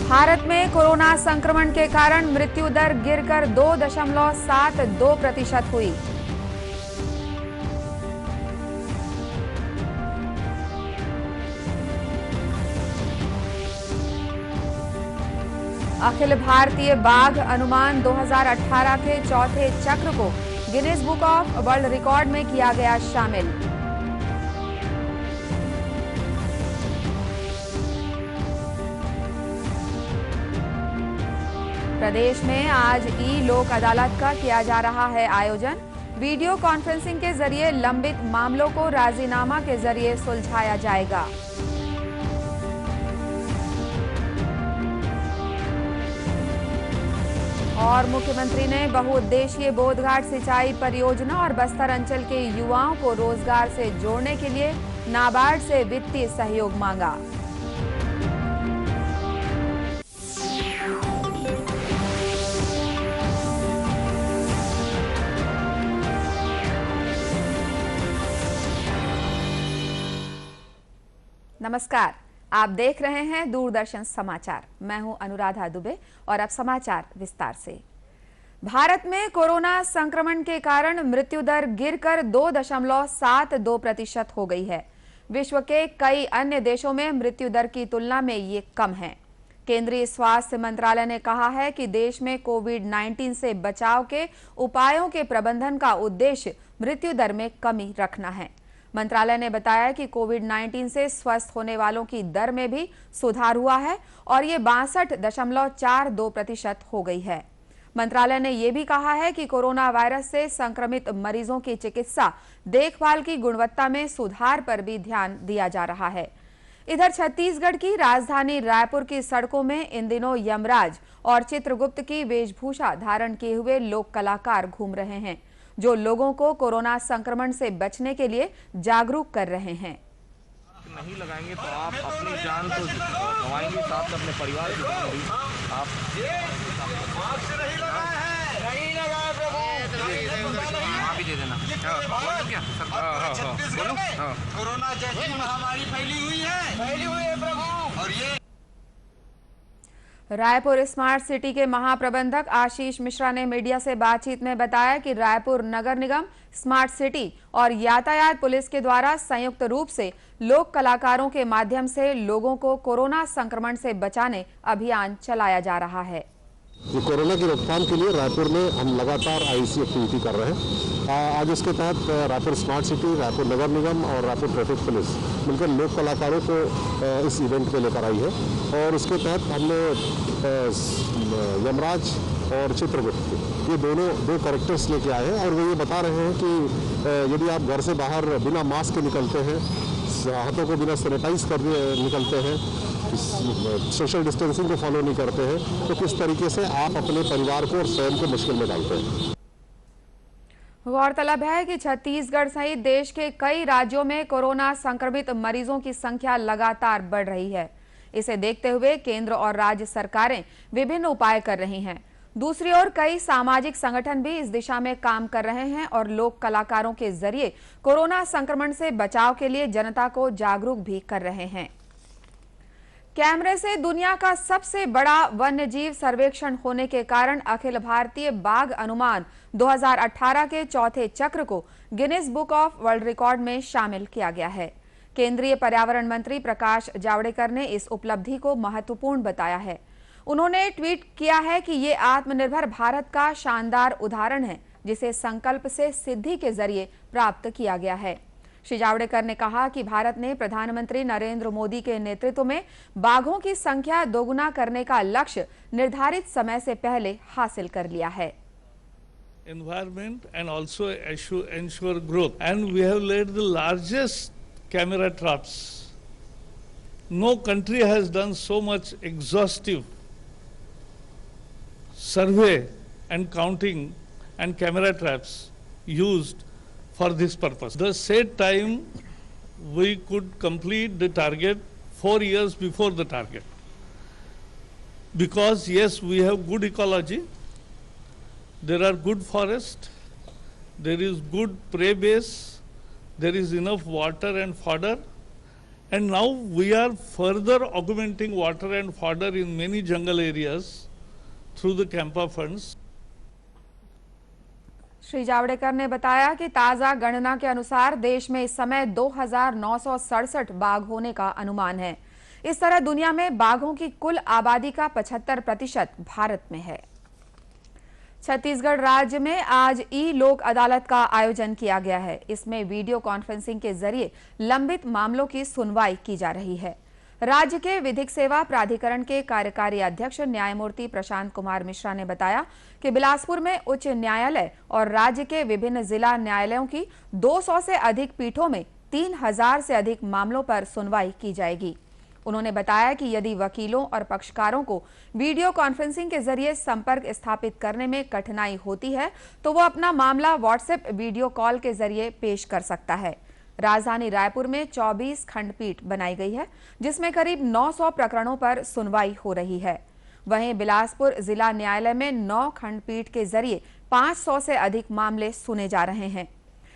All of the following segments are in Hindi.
भारत में कोरोना संक्रमण के कारण मृत्यु दर गिरकर 2.72% हुई। अखिल भारतीय बाघ अनुमान 2018 के चौथे चक्र को Guinness book of world record में किया गया शामिल। प्रदेश में आज ई लोक अदालत का किया जा रहा है आयोजन। वीडियो कॉन्फ्रेंसिंग के जरिए लंबित मामलों को राजीनामा के जरिए सुलझाया जाएगा। और मुख्यमंत्री ने बहुउद्देशीय बोधघाट सिंचाई परियोजना और बस्तर अंचल के युवाओं को रोजगार से जोड़ने के लिए नाबार्ड से वित्तीय सहयोग मांगा। नमस्कार, आप देख रहे हैं दूरदर्शन समाचार। मैं हूं अनुराधा दुबे और अब समाचार विस्तार से। भारत में कोरोना संक्रमण के कारण मृत्यु दर गिरकर 2.72% हो गई है। विश्व के कई अन्य देशों में मृत्यु दर की तुलना में ये कम है। केंद्रीय स्वास्थ्य मंत्रालय ने कहा है कि देश में कोविड-19 से बचाव के उपायों के प्रबंधन का उद्देश्य मृत्यु दर में कमी रखना है। मंत्रालय ने बताया कि कोविड-19 से स्वस्थ होने वालों की दर में भी सुधार हुआ है और ये 62.42% हो गई है। मंत्रालय ने यह भी कहा है कि कोरोना वायरस से संक्रमित मरीजों की चिकित्सा देखभाल की गुणवत्ता में सुधार पर भी ध्यान दिया जा रहा है। इधर छत्तीसगढ़ की राजधानी रायपुर की सड़कों में इन दिनों यमराज और चित्रगुप्त की वेशभूषा धारण किए हुए लोक कलाकार घूम रहे हैं, जो लोगों को कोरोना संक्रमण से बचने के लिए जागरूक कर रहे हैं। नहीं लगाएंगे तो आप अपनी जान तो गंवाएंगे, साथ में अपने परिवार की जान भी आप नहीं लगाए हैं, नहीं लगाए प्रभु, भी दे देना। क्या छत्तीसगढ़ में कोरोना जैसी महामारी फैली हुई है प्रभु। और ये रायपुर स्मार्ट सिटी के महाप्रबंधक आशीष मिश्रा ने मीडिया से बातचीत में बताया कि रायपुर नगर निगम, स्मार्ट सिटी और यातायात पुलिस के द्वारा संयुक्त रूप से लोक कलाकारों के माध्यम से लोगों को कोरोना संक्रमण से बचाने अभियान चलाया जा रहा है। ये कोरोना की रोकथाम के लिए रायपुर में हम लगातार आईसी एक्टिविटी कर रहे हैं। आज इसके तहत रायपुर स्मार्ट सिटी, रायपुर नगर निगम और रायपुर ट्रैफिक पुलिस मिलकर लोक कलाकारों को इस इवेंट पे लेकर आई है और उसके तहत हमने यमराज और चित्रगुप्त ये दो कैरेक्टर्स लेके आए हैं और वो ये बता रहे हैं कि यदि आप घर से बाहर बिना मास्क के निकलते हैं, हाथों को बिना सैनिटाइज कर निकलते हैं, सोशल डिस्टेंसिंग को फॉलो नहीं करते हैं, तो किस तरीके से आप अपने परिवार को और स्वयं को मुश्किल में डालते हैं। गौरतलब है कि छत्तीसगढ़ सहित देश के कई राज्यों में कोरोना संक्रमित मरीजों की संख्या लगातार बढ़ रही है। इसे देखते हुए केंद्र और राज्य सरकारें विभिन्न उपाय कर रही हैं। दूसरी ओर कई सामाजिक संगठन भी इस दिशा में काम कर रहे हैं और लोक कलाकारों के जरिए कोरोना संक्रमण से बचाव के लिए जनता को जागरूक भी कर रहे हैं। कैमरे से दुनिया का सबसे बड़ा वन्यजीव सर्वेक्षण होने के कारण अखिल भारतीय बाघ अनुमान 2018 के चौथे चक्र को Guinness book of world record में शामिल किया गया है। केंद्रीय पर्यावरण मंत्री प्रकाश जावड़ेकर ने इस उपलब्धि को महत्वपूर्ण बताया है। उन्होंने ट्वीट किया है कि ये आत्मनिर्भर भारत का शानदार उदाहरण है, जिसे संकल्प से सिद्धि के जरिए प्राप्त किया गया है। श्री जावड़ेकर ने कहा कि भारत ने प्रधानमंत्री नरेंद्र मोदी के नेतृत्व में बाघों की संख्या दोगुना करने का लक्ष्य निर्धारित समय से पहले हासिल कर लिया है। Environment and also ensure growth, and we have laid the largest camera traps. No country has done so much exhaustive survey and counting and camera traps used for this purpose. The said time we could complete the target 4 years before the target, because yes, we have good ecology, there are good forest, there is good prey base, there is enough water and fodder, And now we are further augmenting water and fodder in many jungle areas through the Campa funds. Shri Javadekar ने बताया कि ताजा गणना के अनुसार देश में इस समय 2,967 बाघ होने का अनुमान है। इस तरह दुनिया में बाघों की कुल आबादी का 75% भारत में है। छत्तीसगढ़ राज्य में आज ई लोक अदालत का आयोजन किया गया है। इसमें वीडियो कॉन्फ्रेंसिंग के जरिए लंबित मामलों की सुनवाई की जा रही है। राज्य के विधिक सेवा प्राधिकरण के कार्यकारी अध्यक्ष न्यायमूर्ति प्रशांत कुमार मिश्रा ने बताया कि बिलासपुर में उच्च न्यायालय और राज्य के विभिन्न जिला न्यायालयों की 200 से अधिक पीठों में 3000 से अधिक मामलों पर सुनवाई की जाएगी। उन्होंने बताया कि यदि वकीलों और पक्षकारों को वीडियो कॉन्फ्रेंसिंग के जरिए संपर्क स्थापित करने में कठिनाई होती है तो वो अपना मामला व्हाट्सएप वीडियो कॉल के जरिए पेश कर सकता है। राजधानी रायपुर में 24 खंडपीठ बनाई गई है, जिसमें करीब 900 प्रकरणों पर सुनवाई हो रही है। वहीं बिलासपुर जिला न्यायालय में 9 खंडपीठ के जरिए 500 से अधिक मामले सुने जा रहे हैं।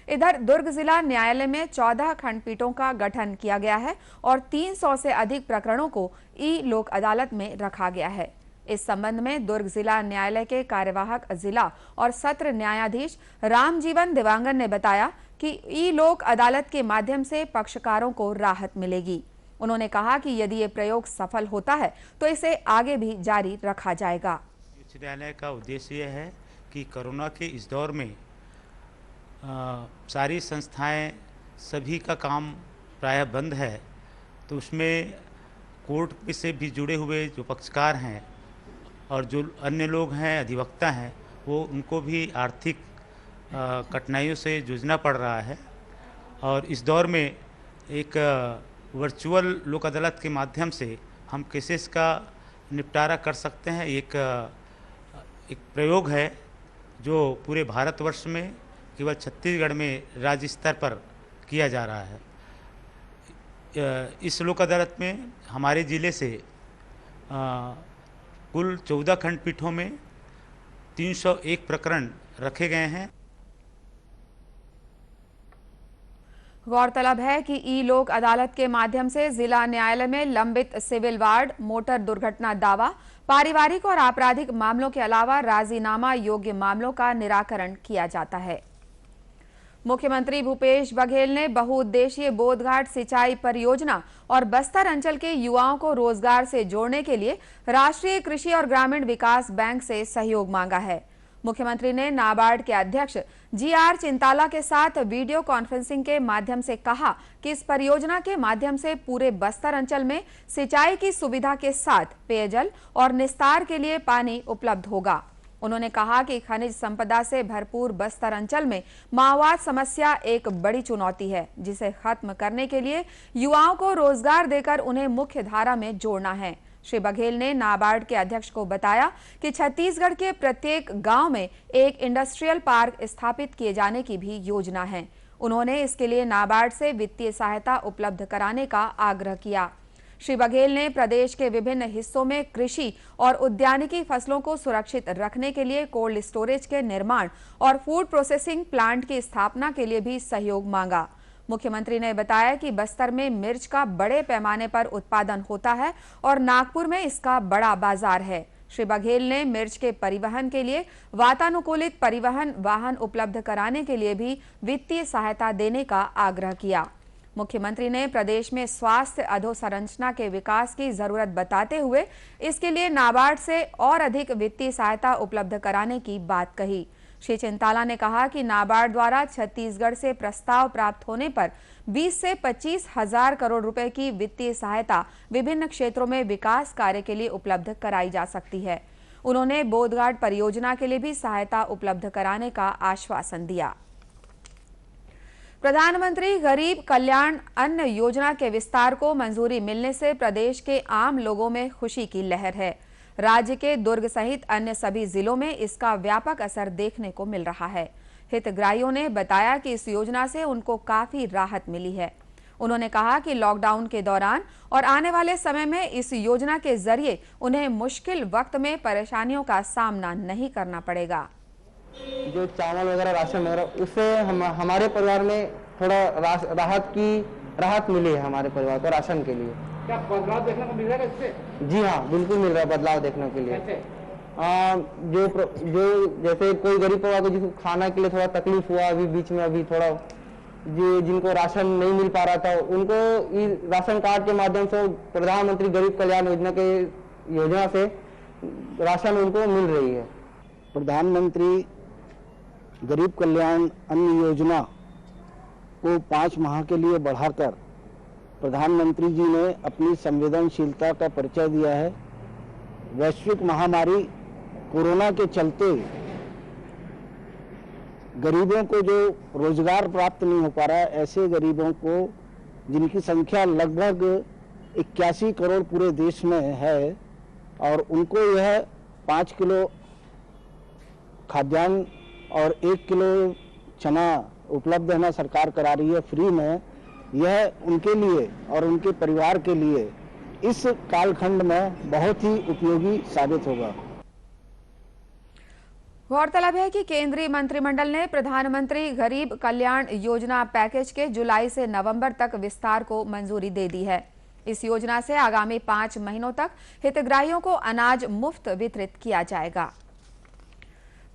इधर दुर्ग जिला न्यायालय में 14 खंडपीठों का गठन किया गया है और 300 से अधिक प्रकरणों को ई लोक अदालत में रखा गया है। इस संबंध में दुर्ग जिला न्यायालय के कार्यवाहक जिला और सत्र न्यायाधीश रामजीवन दिवांगन ने बताया कि ई लोक अदालत के माध्यम से पक्षकारों को राहत मिलेगी। उन्होंने कहा कि यदि ये प्रयोग सफल होता है तो इसे आगे भी जारी रखा जाएगा। उच्च न्यायालय का उद्देश्य यह है कि कोरोना के इस दौर में सारी संस्थाएं, सभी का काम प्रायः बंद है, तो उसमें कोर्ट से भी जुड़े हुए जो पक्षकार हैं और जो अन्य लोग हैं, अधिवक्ता हैं, वो उनको भी आर्थिक कठिनाइयों से जूझना पड़ रहा है। और इस दौर में एक वर्चुअल लोक अदालत के माध्यम से हम केसेस का निपटारा कर सकते हैं। एक प्रयोग है जो पूरे भारतवर्ष में केवल छत्तीसगढ़ में राज्य स्तर पर किया जा रहा है। इस लोक अदालत में हमारे ज़िले से कुल 14 खंडपीठों में 301 प्रकरण रखे गए हैं। गौरतलब है कि ई लोक अदालत के माध्यम से जिला न्यायालय में लंबित सिविल वार्ड, मोटर दुर्घटना दावा, पारिवारिक और आपराधिक मामलों के अलावा राजीनामा योग्य मामलों का निराकरण किया जाता है। मुख्यमंत्री भूपेश बघेल ने बहुउद्देशीय बोधघाट सिंचाई परियोजना और बस्तर अंचल के युवाओं को रोजगार से जोड़ने के लिए राष्ट्रीय कृषि और ग्रामीण विकास बैंक से सहयोग मांगा है। मुख्यमंत्री ने नाबार्ड के अध्यक्ष GR चिंताला के साथ वीडियो कॉन्फ्रेंसिंग के माध्यम से कहा कि इस परियोजना के माध्यम से पूरे बस्तर अंचल में सिंचाई की सुविधा के साथ पेयजल और निस्तार के लिए पानी उपलब्ध होगा। उन्होंने कहा कि खनिज संपदा से भरपूर बस्तर अंचल में माओवाद समस्या एक बड़ी चुनौती है, जिसे खत्म करने के लिए युवाओं को रोजगार देकर उन्हें मुख्य धारा में जोड़ना है। श्री बघेल ने नाबार्ड के अध्यक्ष को बताया कि छत्तीसगढ़ के प्रत्येक गांव में एक इंडस्ट्रियल पार्क स्थापित किए जाने की भी योजना है। उन्होंने इसके लिए नाबार्ड से वित्तीय सहायता उपलब्ध कराने का आग्रह किया। श्री बघेल ने प्रदेश के विभिन्न हिस्सों में कृषि और उद्यानिकी फसलों को सुरक्षित रखने के लिए कोल्ड स्टोरेज के निर्माण और फूड प्रोसेसिंग प्लांट की स्थापना के लिए भी सहयोग मांगा। मुख्यमंत्री ने बताया कि बस्तर में मिर्च का बड़े पैमाने पर उत्पादन होता है और नागपुर में इसका बड़ा बाजार है। श्री बघेल ने मिर्च के परिवहन के लिए वातानुकूलित परिवहन वाहन उपलब्ध कराने के लिए भी वित्तीय सहायता देने का आग्रह किया। मुख्यमंत्री ने प्रदेश में स्वास्थ्य अधोसंरचना के विकास की जरूरत बताते हुए इसके लिए नाबार्ड से और अधिक वित्तीय सहायता उपलब्ध कराने की बात कही। श्री चिंताला ने कहा कि नाबार्ड द्वारा छत्तीसगढ़ से प्रस्ताव प्राप्त होने पर 20 से 25 हजार करोड़ रुपए की वित्तीय सहायता विभिन्न क्षेत्रों में विकास कार्य के लिए उपलब्ध कराई जा सकती है। उन्होंने बोधघाट परियोजना के लिए भी सहायता उपलब्ध कराने का आश्वासन दिया। प्रधानमंत्री गरीब कल्याण अन्न योजना के विस्तार को मंजूरी मिलने से प्रदेश के आम लोगों में खुशी की लहर है। राज्य के दुर्ग सहित अन्य सभी जिलों में इसका व्यापक असर देखने को मिल रहा है। हितग्राहियों ने बताया कि इस योजना से उनको काफी राहत मिली है। उन्होंने कहा कि लॉकडाउन के दौरान और आने वाले समय में इस योजना के जरिए उन्हें मुश्किल वक्त में परेशानियों का सामना नहीं करना पड़ेगा। जो चावल वगैरह, राशन वगैरह, उससे हमारे परिवार में थोड़ा राहत की राहत मिली है हमारे परिवार को राशन के लिए। क्या बदलाव देखने को मिल रहा है इससे? जी हाँ, बिल्कुल मिल रहा है बदलाव देखने के लिए। जो जैसे कोई गरीब परिवार को जिसको खाना के लिए थोड़ा तकलीफ हुआ अभी बीच में, अभी थोड़ा जिनको राशन नहीं मिल पा रहा था, उनको राशन कार्ड के माध्यम से प्रधानमंत्री गरीब कल्याण योजना से राशन उनको मिल रही है। प्रधानमंत्री गरीब कल्याण अन्न योजना को 5 माह के लिए बढ़ाकर प्रधानमंत्री जी ने अपनी संवेदनशीलता का परिचय दिया है। वैश्विक महामारी कोरोना के चलते गरीबों को जो रोजगार प्राप्त नहीं हो पा रहा है, ऐसे गरीबों को जिनकी संख्या लगभग 81 करोड़ पूरे देश में है, और उनको यह 5 किलो खाद्यान्न और 1 किलो चना उपलब्ध है सरकार करा रही है फ्री में। यह उनके लिए और उनके परिवार के लिए इस कालखंड में बहुत ही उपयोगी साबित होगा। गौरतलब है कि केंद्रीय मंत्रिमंडल ने प्रधानमंत्री गरीब कल्याण योजना पैकेज के जुलाई से नवंबर तक विस्तार को मंजूरी दे दी है। इस योजना से आगामी 5 महीनों तक हितग्राहियों को अनाज मुफ्त वितरित किया जाएगा।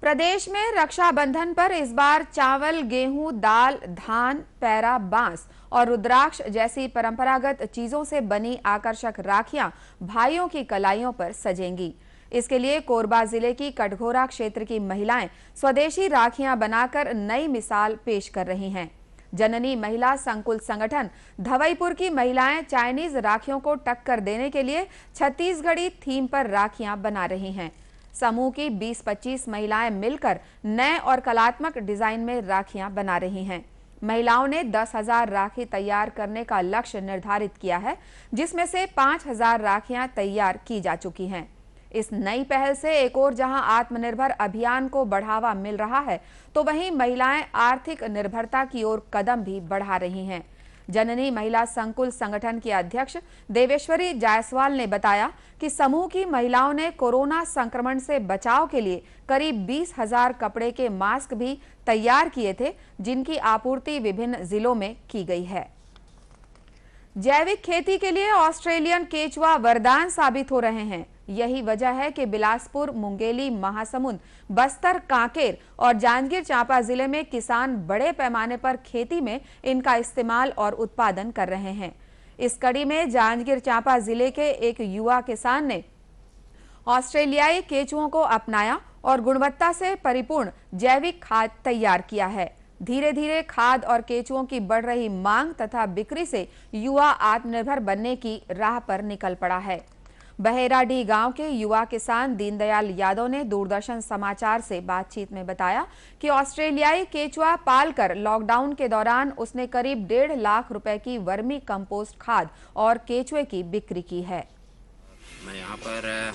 प्रदेश में रक्षाबंधन पर इस बार चावल, गेहूं, दाल, धान, पैरा, बांस और रुद्राक्ष जैसी परंपरागत चीजों से बनी आकर्षक राखियां भाइयों की कलाइयों पर सजेंगी। इसके लिए कोरबा जिले की कटघोरा क्षेत्र की महिलाएं स्वदेशी राखियां बनाकर नई मिसाल पेश कर रही हैं। जननी महिला संकुल संगठन धवईपुर की महिलाएं चाइनीज राखियों को टक्कर देने के लिए छत्तीसगढ़ी थीम पर राखियां बना रही हैं। समूह की 20-25 महिलाएं मिलकर नए और कलात्मक डिजाइन में राखियां बना रही हैं। महिलाओं ने 10,000 राखी तैयार करने का लक्ष्य निर्धारित किया है, जिसमें से 5,000 राखियां तैयार की जा चुकी हैं। इस नई पहल से एक ओर जहां आत्मनिर्भर अभियान को बढ़ावा मिल रहा है, तो वहीं महिलाएं आर्थिक निर्भरता की ओर कदम भी बढ़ा रही हैं। जननी महिला संकुल संगठन की अध्यक्ष देवेश्वरी जायसवाल ने बताया कि समूह की महिलाओं ने कोरोना संक्रमण से बचाव के लिए करीब 20,000 कपड़े के मास्क भी तैयार किए थे, जिनकी आपूर्ति विभिन्न जिलों में की गई है। जैविक खेती के लिए ऑस्ट्रेलियन केचुआ वरदान साबित हो रहे हैं। यही वजह है कि बिलासपुर, मुंगेली, महासमुंद, बस्तर, कांकेर और जांजगीर चांपा जिले में किसान बड़े पैमाने पर खेती में इनका इस्तेमाल और उत्पादन कर रहे हैं। इस कड़ी में जांजगीर चांपा जिले के एक युवा किसान ने ऑस्ट्रेलियाई केचुओं को अपनाया और गुणवत्ता से परिपूर्ण जैविक खाद तैयार किया है। धीरे धीरे खाद और केचुओं की बढ़ रही मांग तथा बिक्री से युवा आत्मनिर्भर बनने की राह पर निकल पड़ा है। बहेराडीह गांव के युवा किसान दीनदयाल यादव ने दूरदर्शन समाचार से बातचीत में बताया कि ऑस्ट्रेलियाई केचुआ पालकर लॉकडाउन के दौरान उसने करीब 1.5 लाख रुपए की वर्मी कंपोस्ट खाद और केचुए की बिक्री की है। मैं यहाँ पर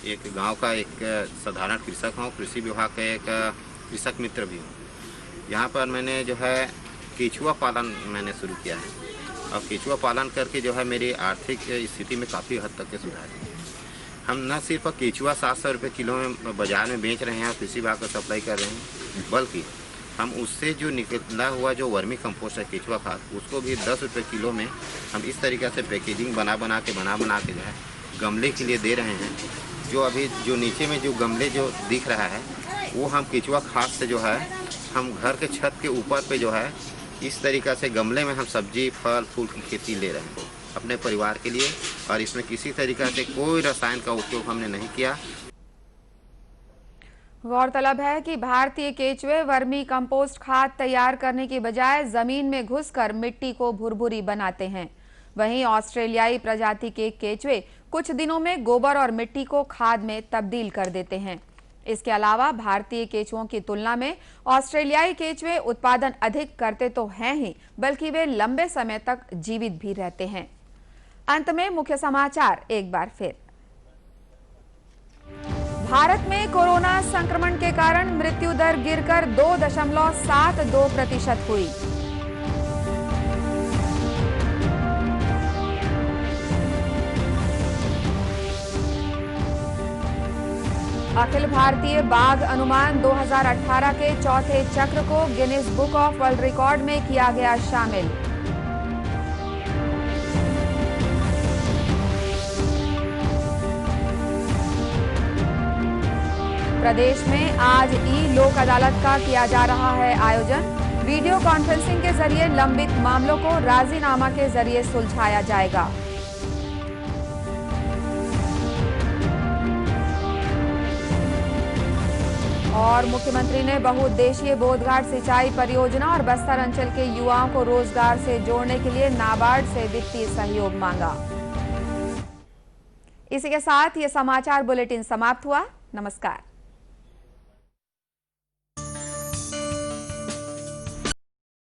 एक गांव का एक साधारण कृषक हूँ, कृषि विभाग का एक कृषक मित्र भी हूँ। यहाँ पर मैंने जो है केचुआ पालन मैंने शुरू किया है और केचुआ पालन करके जो है मेरी आर्थिक स्थिति में काफ़ी हद तक के सुधार है। हम न सिर्फ केचुआ 700 रुपये किलो में बाज़ार में बेच रहे हैं और कृषि विभाग को सप्लाई कर रहे हैं, बल्कि हम उससे जो निकला हुआ जो वर्मी कंपोस्ट है केचुआ खाद, उसको भी 10 रुपये किलो में हम इस तरीक़े से पैकेजिंग बना बना के जो है गमले के लिए दे रहे हैं। जो अभी जो नीचे में जो गमले जो दिख रहा है वो हम केचुआ खाद से जो है हम घर के छत के ऊपर पे जो है इस तरीक़ा से गमले में हम सब्जी, फल, फूल की खेती ले रहे हैं अपने परिवार के लिए, और इसमें किसी तरीक़ा से कोई रसायन का उपयोग हमने नहीं किया। गौरतलब है कि भारतीय केचुए वर्मी कंपोस्ट खाद तैयार करने की बजाय जमीन में घुसकर मिट्टी को भुरभुरी बनाते हैं। वहीं ऑस्ट्रेलियाई प्रजाति के केचुए कुछ दिनों में गोबर और मिट्टी को खाद में तब्दील कर देते हैं। इसके अलावा भारतीय केचुओं की तुलना में ऑस्ट्रेलियाई केचुए उत्पादन अधिक करते तो हैं ही, बल्कि वे लंबे समय तक जीवित भी रहते हैं। अंत में मुख्य समाचार एक बार फिर। भारत में कोरोना संक्रमण के कारण मृत्यु दर गिरकर 2.72% हुई। अखिल भारतीय बाघ अनुमान 2018 के चौथे चक्र को Guinness book of world record में किया गया शामिल। प्रदेश में आज ई लोक अदालत का किया जा रहा है आयोजन। वीडियो कॉन्फ्रेंसिंग के जरिए लंबित मामलों को राजीनामा के जरिए सुलझाया जाएगा। और मुख्यमंत्री ने बहुउद्देशीय बोधघाट सिंचाई परियोजना और बस्तर अंचल के युवाओं को रोजगार से जोड़ने के लिए नाबार्ड से वित्तीय सहयोग मांगा। इसी के साथ ये समाचार बुलेटिन समाप्त हुआ। नमस्कार।